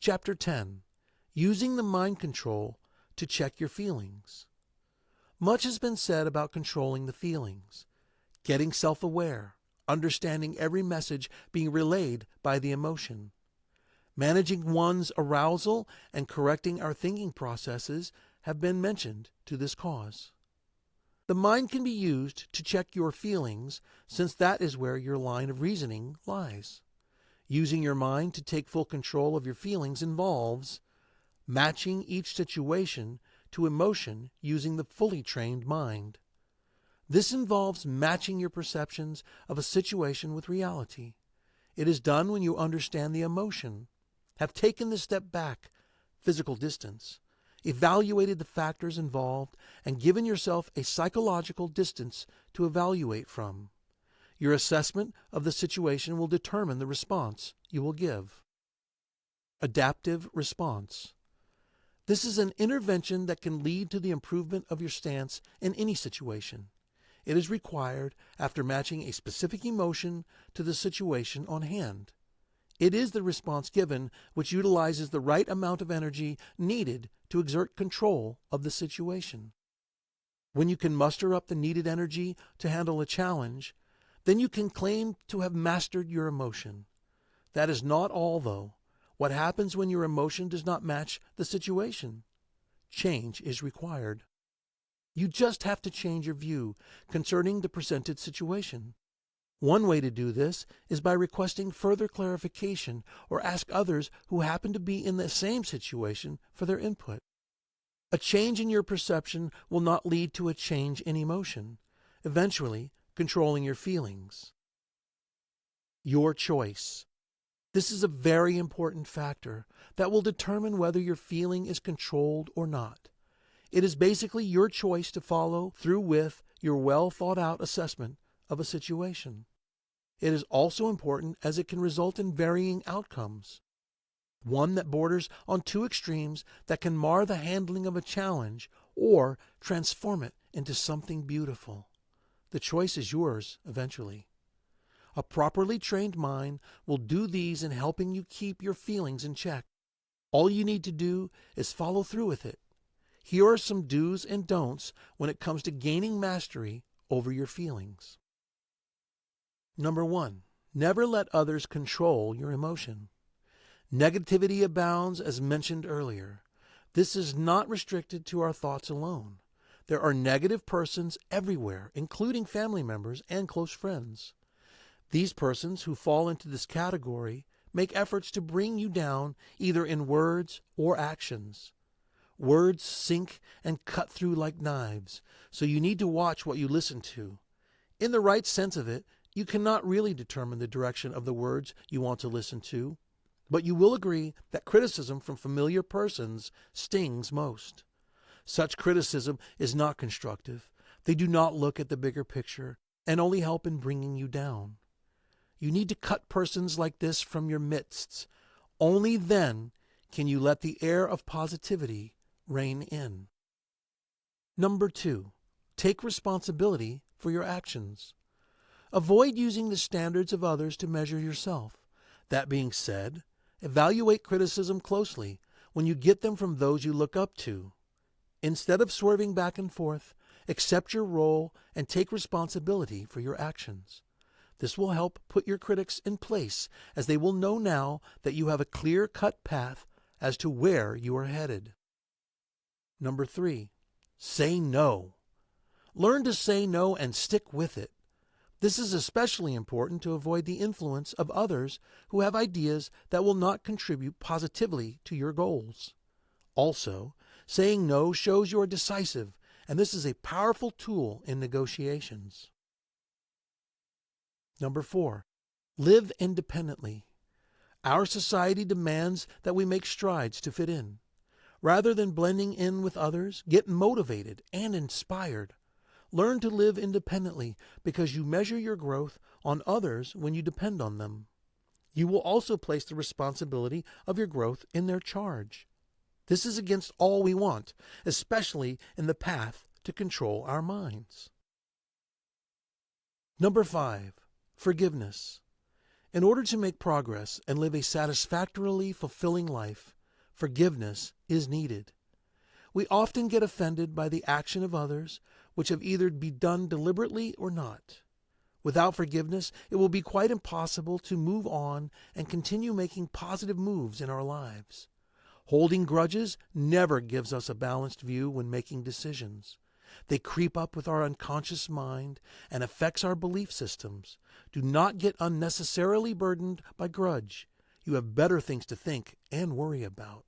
Chapter 10. Using the mind control to check your feelings. Much has been said about controlling the feelings, getting self-aware, understanding every message being relayed by the emotion, managing one's arousal, and correcting our thinking processes have been mentioned to this cause. The mind can be used to check your feelings, since that is where your line of reasoning lies. Using your mind to take full control of your feelings involves matching each situation to emotion using the fully trained mind. This involves matching your perceptions of a situation with reality. It is done when you understand the emotion, have taken the step back, physical distance, evaluated the factors involved, and given yourself a psychological distance to evaluate from. Your assessment of the situation will determine the response you will give. Adaptive response. This is an intervention that can lead to the improvement of your stance in any situation. It is required after matching a specific emotion to the situation on hand. It is the response given which utilizes the right amount of energy needed to exert control of the situation. When you can muster up the needed energy to handle a challenge, then you can claim to have mastered your emotion. That is not all, though. What happens when your emotion does not match the situation? Change is required. You just have to change your view concerning the presented situation. One way to do this is by requesting further clarification or ask others who happen to be in the same situation for their input. A change in your perception will not lead to a change in emotion, eventually controlling your feelings. Your choice. This is a very important factor that will determine whether your feeling is controlled or not. It is basically your choice to follow through with your well-thought-out assessment of a situation. It is also important as it can result in varying outcomes. One that borders on two extremes that can mar the handling of a challenge or transform it into something beautiful. The choice is yours eventually. A properly trained mind will do these in helping you keep your feelings in check. All you need to do is follow through with it. Here are some do's and don'ts when it comes to gaining mastery over your feelings. Number 1. Never let others control your emotion. Negativity abounds, as mentioned earlier. This is not restricted to our thoughts alone. There are negative persons everywhere, including family members and close friends. These persons who fall into this category make efforts to bring you down either in words or actions. Words sink and cut through like knives, so you need to watch what you listen to. In the right sense of it, you cannot really determine the direction of the words you want to listen to, but you will agree that criticism from familiar persons stings most. Such criticism is not constructive. They do not look at the bigger picture and only help in bringing you down. You need to cut persons like this from your midst. Only then can you let the air of positivity reign in. Number 2. Take responsibility for your actions. Avoid using the standards of others to measure yourself. That being said, evaluate criticism closely when you get them from those you look up to. Instead of swerving back and forth, accept your role and take responsibility for your actions. This will help put your critics in place, as they will know now that you have a clear-cut path as to where you are headed. Number 3. Say no. Learn to say no and stick with it. This is especially important to avoid the influence of others who have ideas that will not contribute positively to your goals. Also, saying no shows you are decisive, and this is a powerful tool in negotiations. Number 4. Live independently. Our society demands that we make strides to fit in. Rather than blending in with others, get motivated and inspired. Learn to live independently because you measure your growth on others when you depend on them. You will also place the responsibility of your growth in their charge. This is against all we want, especially in the path to control our minds. Number 5. Forgiveness. In order to make progress and live a satisfactorily fulfilling life, forgiveness is needed. We often get offended by the action of others, which have either been done deliberately or not. Without forgiveness, it will be quite impossible to move on and continue making positive moves in our lives. Holding grudges never gives us a balanced view when making decisions. They creep up with our unconscious mind and affects our belief systems. Do not get unnecessarily burdened by grudge. You have better things to think and worry about.